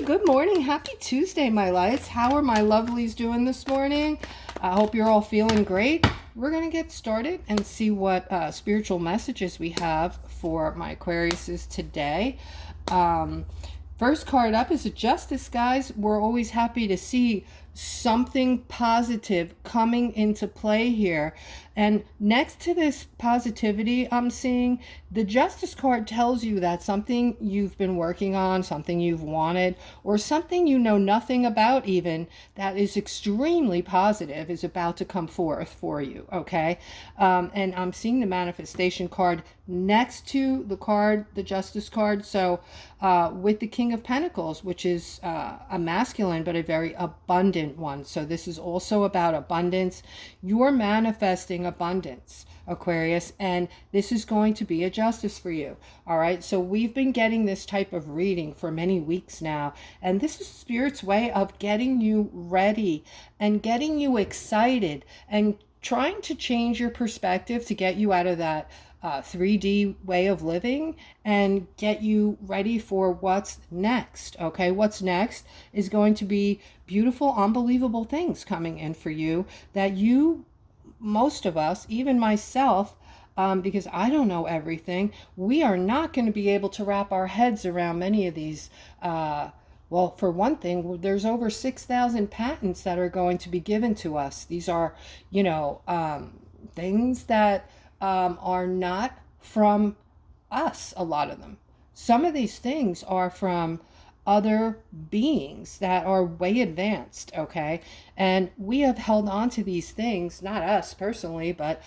good morning. Happy Tuesday, my lights. How are my lovelies doing this morning? I hope you're all feeling great. We're going to get started and see what spiritual messages we have for my Aquariuses today. First card up is a Justice, guys. We're always happy to see something positive coming into play here. And next to this positivity I'm seeing, the Justice card tells you that something you've been working on, something you've wanted, or something you know nothing about even, that is extremely positive, is about to come forth for you, okay? And I'm seeing the manifestation card next to the card, the Justice card. So with the King of Pentacles, which is a masculine but a very abundant one. So this is also about abundance. You're manifesting abundance, Aquarius, and this is going to be a Justice for you. All right, so we've been getting this type of reading for many weeks now, and this is Spirit's way of getting you ready and getting you excited and trying to change your perspective to get you out of that 3D way of living and get you ready for what's next. Okay, what's next is going to be beautiful, unbelievable things coming in for you that you, most of us, even myself, because I don't know everything, we are not going to be able to wrap our heads around many of these. Well, for one thing, there's over 6,000 patents that are going to be given to us. These are, things that are not from us, a lot of them. Some of these things are from other beings that are way advanced, okay? And we have held on to these things, not us personally, but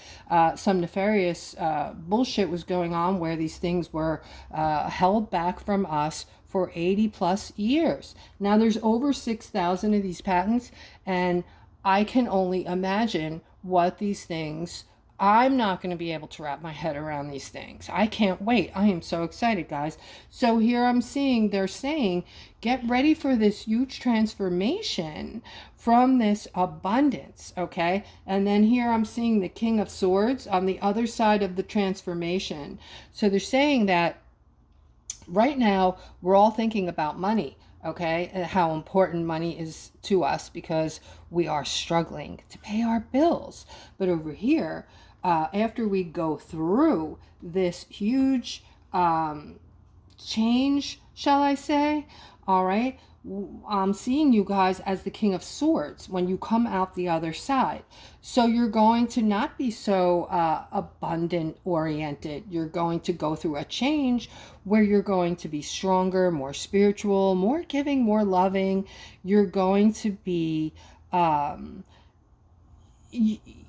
some nefarious bullshit was going on where these things were held back from us for 80 plus years. Now there's over 6,000 of these patents, and I can only imagine what these things, I'm not going to be able to wrap my head around these things. I can't wait. I am so excited, guys. So here I'm seeing, they're saying, get ready for this huge transformation from this abundance, okay? And then here I'm seeing the King of Swords on the other side of the transformation. So they're saying that right now we're all thinking about money, okay, and how important money is to us because we are struggling to pay our bills. But over here, after we go through this huge change, shall I say, all right, I'm seeing you guys as the King of Swords when you come out the other side. So you're going to not be so abundant oriented. You're going to go through a change where you're going to be stronger, more spiritual, more giving, more loving. You're going to be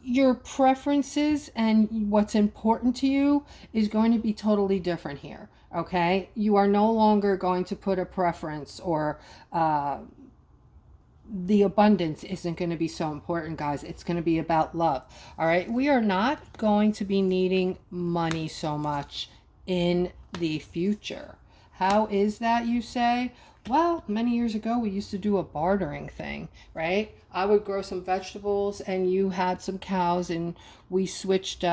your preferences and what's important to you is going to be totally different here. Okay, you are no longer going to put a preference, or the abundance isn't going to be so important, guys. It's going to be about love. All right, we are not going to be needing money so much in the future. How is that, you say? Well, many years ago, we used to do a bartering thing, right? I would grow some vegetables and you had some cows, and we switched,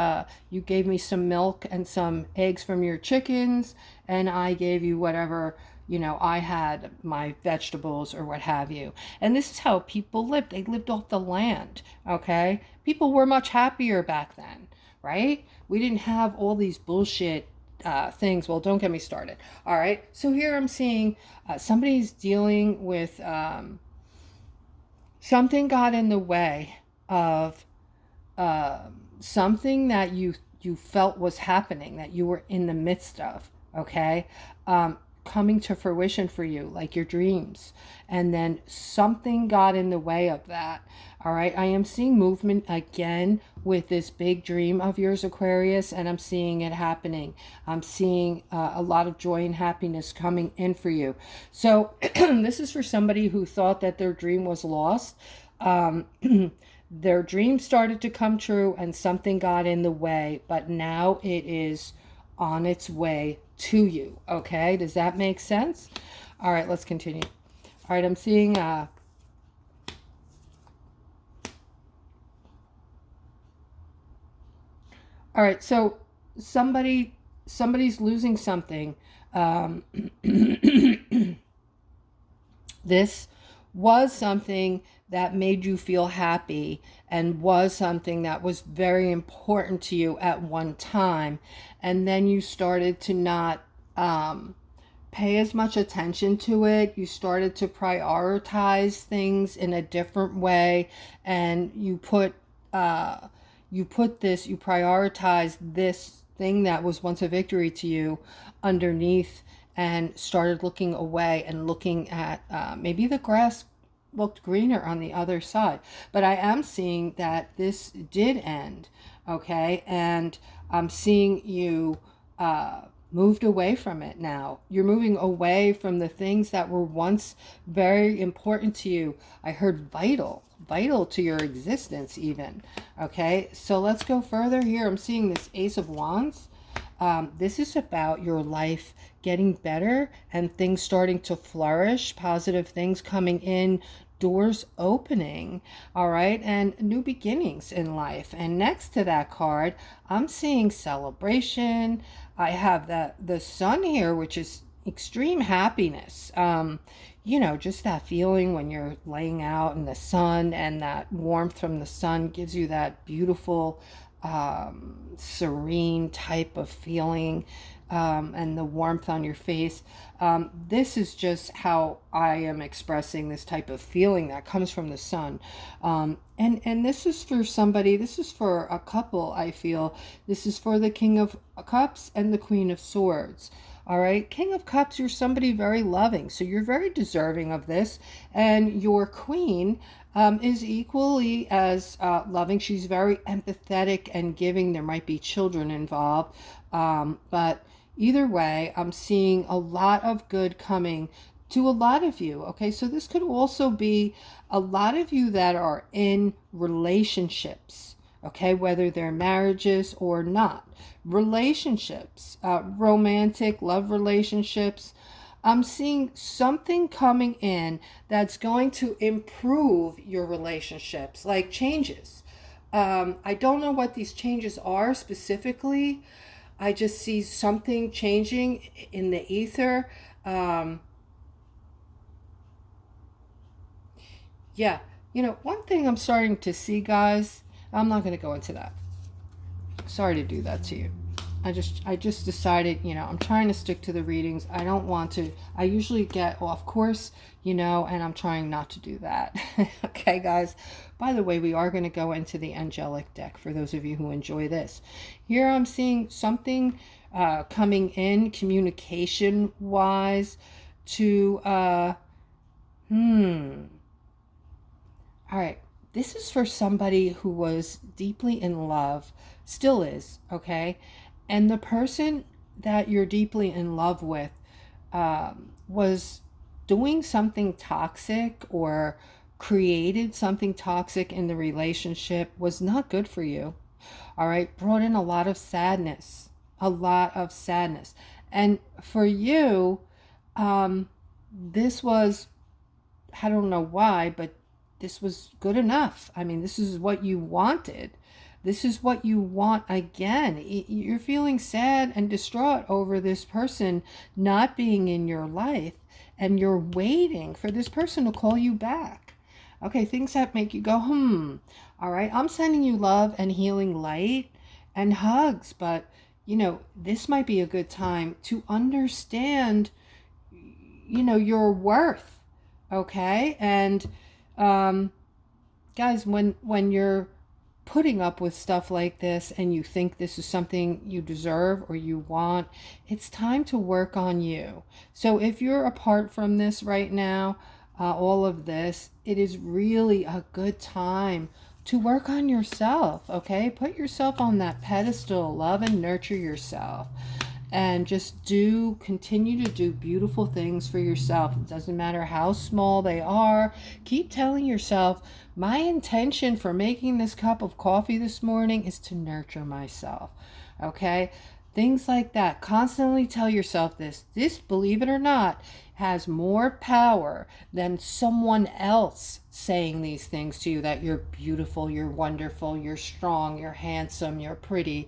you gave me some milk and some eggs from your chickens, and I gave you whatever, I had my vegetables or what have you. And this is how people lived. They lived off the land, okay? People were much happier back then, right? We didn't have all these bullshit things. Well, don't get me started. All right. So here I'm seeing somebody's dealing with something got in the way of something that you felt was happening, that you were in the midst of. Okay. Coming to fruition for you, like your dreams. And then something got in the way of that. All right. I am seeing movement again with this big dream of yours, Aquarius, and I'm seeing it happening. I'm seeing a lot of joy and happiness coming in for you. So this is for somebody who thought that their dream was lost. Their dream started to come true and something got in the way, but now it is on its way to you. Okay, does that make sense? All right, let's continue. All right, I'm seeing all right, so somebody's losing something. This was something that made you feel happy and was something that was very important to you at one time. And then you started to not pay as much attention to it. You started to prioritize things in a different way, and you prioritized this thing that was once a victory to you underneath, and started looking away and looking at maybe the grass looked greener on the other side. But I am seeing that this did end, okay? And I'm seeing you moved away from it now. You're moving away from the things that were once very important to you. I heard vital to your existence even. Okay, so let's go further here. I'm seeing this Ace of Wands. This is about your life getting better and things starting to flourish, positive things coming in, doors opening, all right, and new beginnings in life. And next to that card, I'm seeing celebration. I have the sun here, which is extreme happiness. You know, just that feeling when you're laying out in the sun, and that warmth from the sun gives you that beautiful serene type of feeling, and the warmth on your face. This is just how I am expressing this type of feeling that comes from the sun. And this is for somebody, this is for a couple, I feel. This is for the King of Cups and the Queen of Swords. All right, King of Cups, you're somebody very loving, so you're very deserving of this. And your Queen is equally as loving. She's very empathetic and giving. There might be children involved, but either way, I'm seeing a lot of good coming to a lot of you. Okay, so this could also be a lot of you that are in relationships, okay, whether they're marriages or not. Relationships, romantic love relationships. I'm seeing something coming in that's going to improve your relationships, like changes. I don't know what these changes are specifically. I just see something changing in the ether. Yeah, you know, one thing I'm starting to see, guys, I'm not going to go into that. Sorry to do that to you. I just decided, you know, I'm trying to stick to the readings. I don't want to, I usually get off course, you know, and I'm trying not to do that. Okay, guys. By the way, we are going to go into the angelic deck for those of you who enjoy this. Here I'm seeing something coming in communication wise to, all right. This is for somebody who was deeply in love, still is, okay? And the person that you're deeply in love with was doing something toxic or created something toxic in the relationship, was not good for you, all right? Brought in a lot of sadness, a lot of sadness. And for you, this was, I don't know why, but this was good enough. I mean, this is what you wanted. This is what you want again. You're feeling sad and distraught over this person not being in your life, and you're waiting for this person to call you back. Okay, things that make you go, all right, I'm sending you love and healing light and hugs, but, you know, this might be a good time to understand, you know, your worth, okay? And, guys, when you're putting up with stuff like this and you think this is something you deserve or you want, it's time to work on you. So if you're apart from this right now, all of this, it is really a good time to work on yourself, okay? Put yourself on that pedestal, love and nurture yourself, and just continue to do beautiful things for yourself. It doesn't matter how small they are. Keep telling yourself, my intention for making this cup of coffee this morning is to nurture myself, okay? Things like that. Constantly tell yourself this. This, believe it or not, has more power than someone else saying these things to you, that you're beautiful, you're wonderful, you're strong, you're handsome, you're pretty,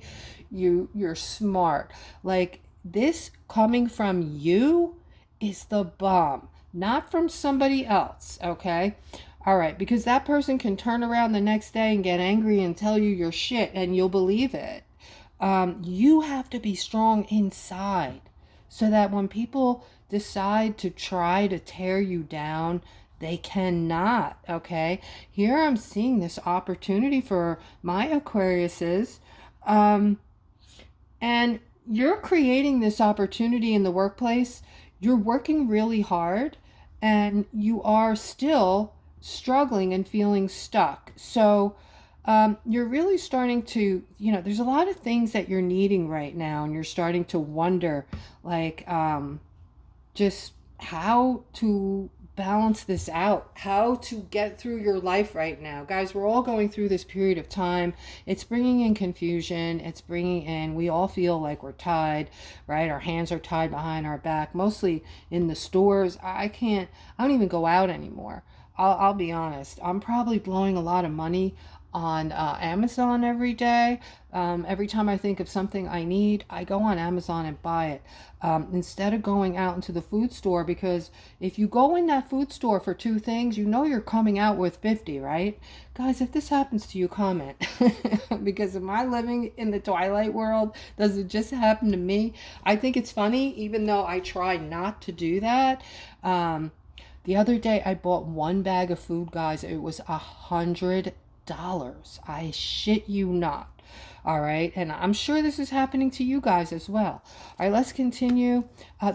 you're smart. Like, this coming from you is the bomb. not from somebody else, okay? All right, because that person can turn around the next day and get angry and tell you your shit and you'll believe it. You have to be strong inside so that when people decide to try to tear you down, they cannot, okay? Here I'm seeing this opportunity for my Aquariuses. And you're creating this opportunity in the workplace. You're working really hard and you are still struggling and feeling stuck. So you're really starting to, there's a lot of things that you're needing right now, and you're starting to wonder, like, just how to balance this out, how to get through your life right now. Guys, we're all going through this period of time. It's bringing in confusion. It's bringing in, we all feel like we're tied, right? Our hands are tied behind our back, mostly in the stores. I don't even go out anymore. I'll be honest. I'm probably blowing a lot of money on Amazon every day. Every time I think of something I need, I go on Amazon and buy it instead of going out into the food store, because if you go in that food store for 2 things, you're coming out with 50, right? Guys, if this happens to you, comment. Because am I living in the Twilight world? Does it just happen to me? I think it's funny, even though I try not to do that. The other day I bought 1 bag of food, guys. It was $100. I shit you not. All right, and I'm sure this is happening to you guys as well. All right, let's continue.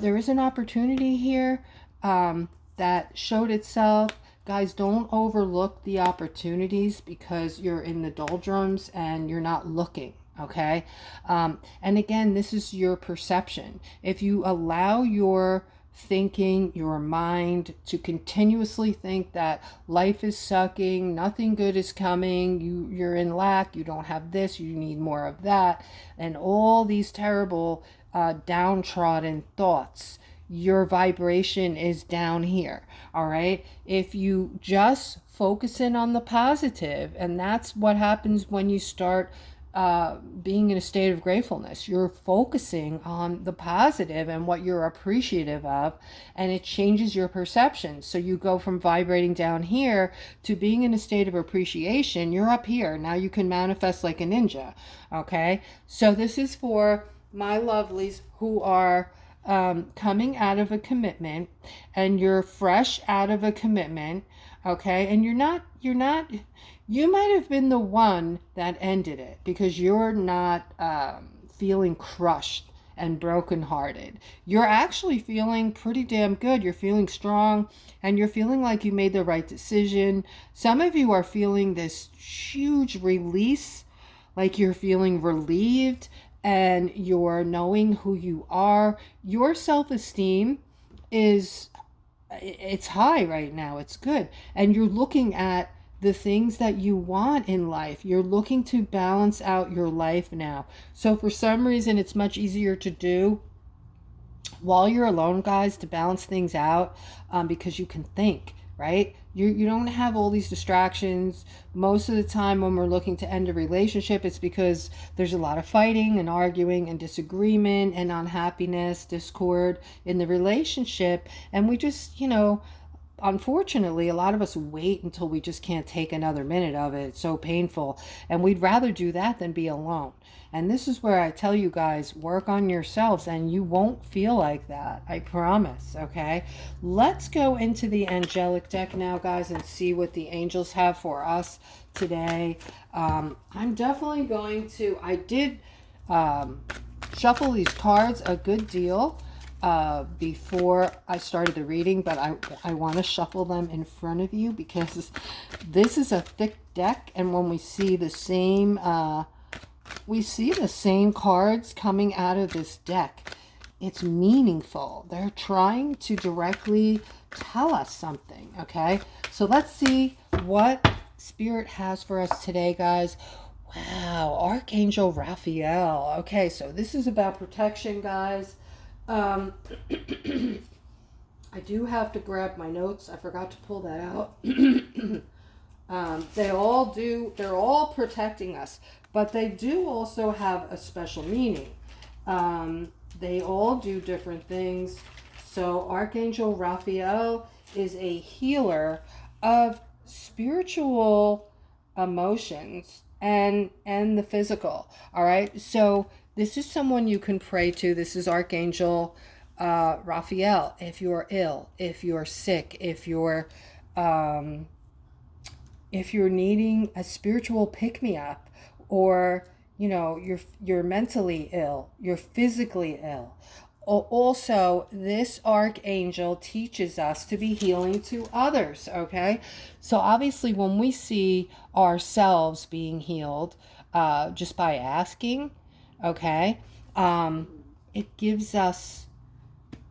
There is an opportunity here that showed itself. Guys, don't overlook the opportunities because you're in the doldrums and you're not looking. Okay, and again, this is your perception. If you allow your thinking, your mind, to continuously think that life is sucking, nothing good is coming, you're in lack, you don't have this, you need more of that, and all these terrible downtrodden thoughts, your vibration is down here. All right, if you just focus in on the positive, and that's what happens when you start being in a state of gratefulness. You're focusing on the positive and what you're appreciative of, and it changes your perception. So you go from vibrating down here to being in a state of appreciation. You're up here. Now you can manifest like a ninja. Okay, so this is for my lovelies who are coming out of a commitment, and you're fresh out of a commitment. Okay, and you might have been the one that ended it because you're not feeling crushed and brokenhearted. You're actually feeling pretty damn good. You're feeling strong and you're feeling like you made the right decision. Some of you are feeling this huge release, like you're feeling relieved and you're knowing who you are. Your self-esteem it's high right now. It's good. And you're looking at the things that you want in life. You're looking to balance out your life now. So for some reason, it's much easier to do while you're alone, guys, to balance things out because you can think, right? You don't have all these distractions. Most of the time when we're looking to end a relationship, it's because there's a lot of fighting and arguing and disagreement and unhappiness, discord in the relationship. And we just, unfortunately, a lot of us wait until we just can't take another minute of it. It's so painful. And we'd rather do that than be alone. And this is where I tell you guys, work on yourselves and you won't feel like that. I promise. Okay. Let's go into the angelic deck now, guys, and see what the angels have for us today. I'm definitely going to, I did shuffle these cards a good deal before I started the reading, but I want to shuffle them in front of you because this is a thick deck, and when we see the same cards coming out of this deck, it's meaningful. They're trying to directly tell us something. Okay, so let's see what Spirit has for us today, guys. Wow, Archangel Raphael. Okay, so this is about protection, guys. I do have to grab my notes. I forgot to pull that out. They're all protecting us, but they do also have a special meaning. They all do different things. So Archangel Raphael is a healer of spiritual emotions and the physical. All right. So this is someone you can pray to. This is Archangel Raphael. If you're ill, if you're sick, um, if you're needing a spiritual pick me up, or you're mentally ill, you're physically ill. Also, this archangel teaches us to be healing to others. Okay, so obviously when we see ourselves being healed just by asking, okay, um, it gives us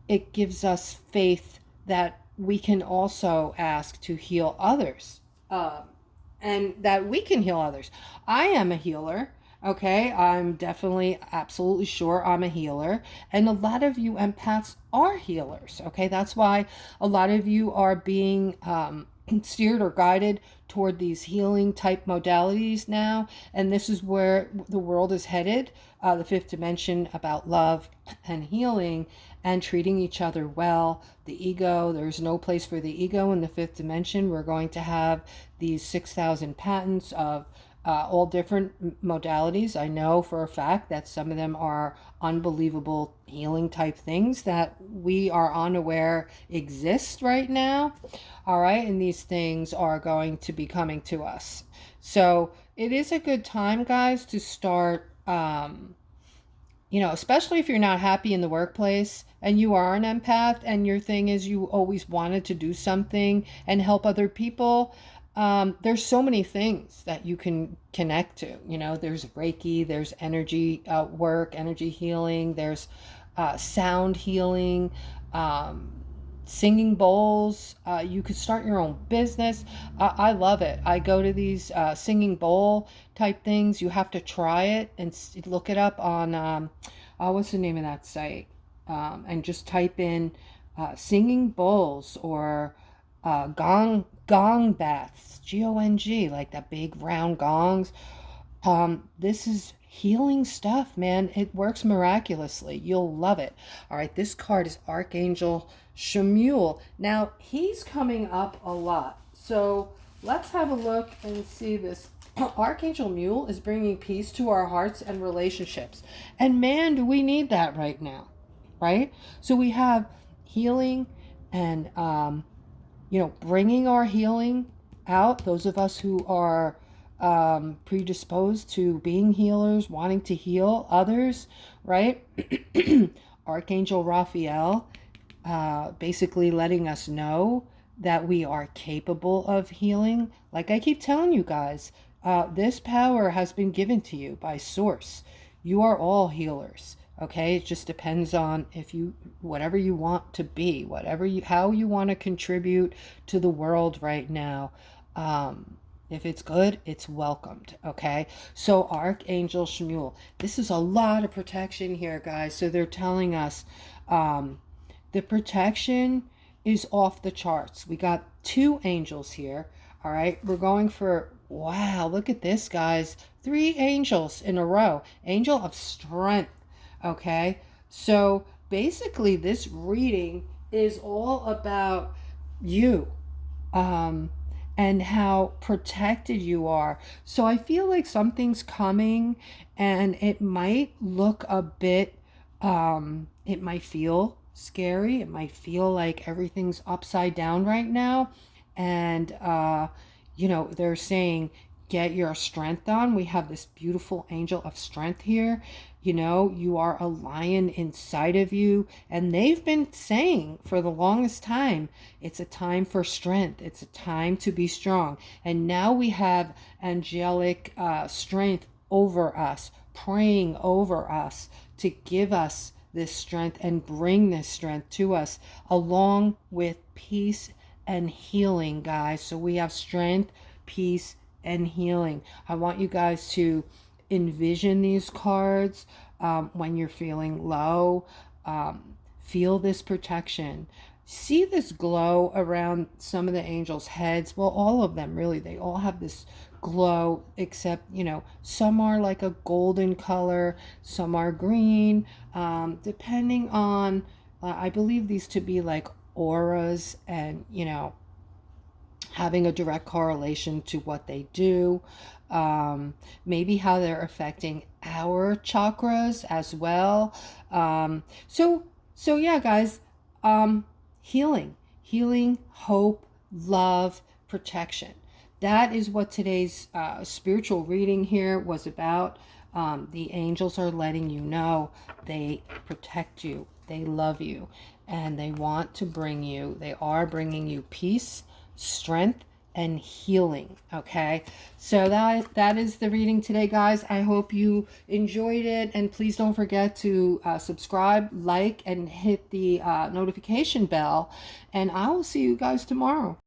faith that we can also ask to heal others, and that we can heal others. I am a healer. Okay, I'm definitely, absolutely sure I'm a healer. And a lot of you empaths are healers. Okay, that's why a lot of you are being steered or guided toward these healing type modalities now. And this is where the world is headed, the fifth dimension, about love and healing and treating each other well. The ego, there's no place for the ego in the fifth dimension. We're going to have these 6,000 patents of all different modalities. I know for a fact that some of them are unbelievable healing type things that we are unaware exist right now. All right, and these things are going to be coming to us. So it is a good time, guys, to start. Especially if you're not happy in the workplace and you are an empath and your thing is you always wanted to do something and help other people. There's so many things that you can connect to. There's Reiki, there's energy work, energy healing, there's sound healing, singing bowls. You could start your own business. I love it. I go to these singing bowl type things. You have to try it and look it up on, what's the name of that site? And just type in singing bowls or gong baths, Gong, like that big round gongs. This is healing stuff, man. It works miraculously. You'll love it. All right, this card is Archangel Shemuel. Now, he's coming up a lot. So let's have a look and see this. Archangel Mule is bringing peace to our hearts and relationships. And man, do we need that right now, right? So we have healing and, bringing our healing out. Those of us who are predisposed to being healers, wanting to heal others, right? Archangel Raphael basically letting us know that we are capable of healing. Like I keep telling you guys, this power has been given to you by Source. You are all healers. Okay, it just depends on whatever you want to be, how you want to contribute to the world right now. If it's good, it's welcomed. Okay, so Archangel Shemuel, this is a lot of protection here, guys. So they're telling us the protection is off the charts. We got 2 angels here. All right, we're going for, wow, look at this, guys. 3 angels in a row. Angel of strength. Okay, so basically this reading is all about you and how protected you are. So I feel like something's coming and it might look a bit, it might feel scary. It might feel like everything's upside down right now. And, they're saying, get your strength on. We have this beautiful angel of strength here. You are a lion inside of you. And they've been saying for the longest time, it's a time for strength. It's a time to be strong. And now we have angelic strength over us, praying over us to give us this strength and bring this strength to us, along with peace and healing, guys. So we have strength, peace, and healing. I want you guys to envision these cards when you're feeling low. Feel this protection. See this glow around some of the angels' heads. Well, all of them, really. They all have this glow, except, some are like a golden color, some are green, depending on I believe these to be like auras and, you know, having a direct correlation to what they do, maybe how they're affecting our chakras as well. So yeah, guys, healing, healing, hope, love, protection. That is what today's spiritual reading here was about. The angels are letting you know they protect you, they love you, and they want to bring you, they are bringing you peace, strength, and healing. Okay, so that is the reading today, guys. I hope you enjoyed it, and please don't forget to subscribe, like, and hit the notification bell, and I will see you guys tomorrow.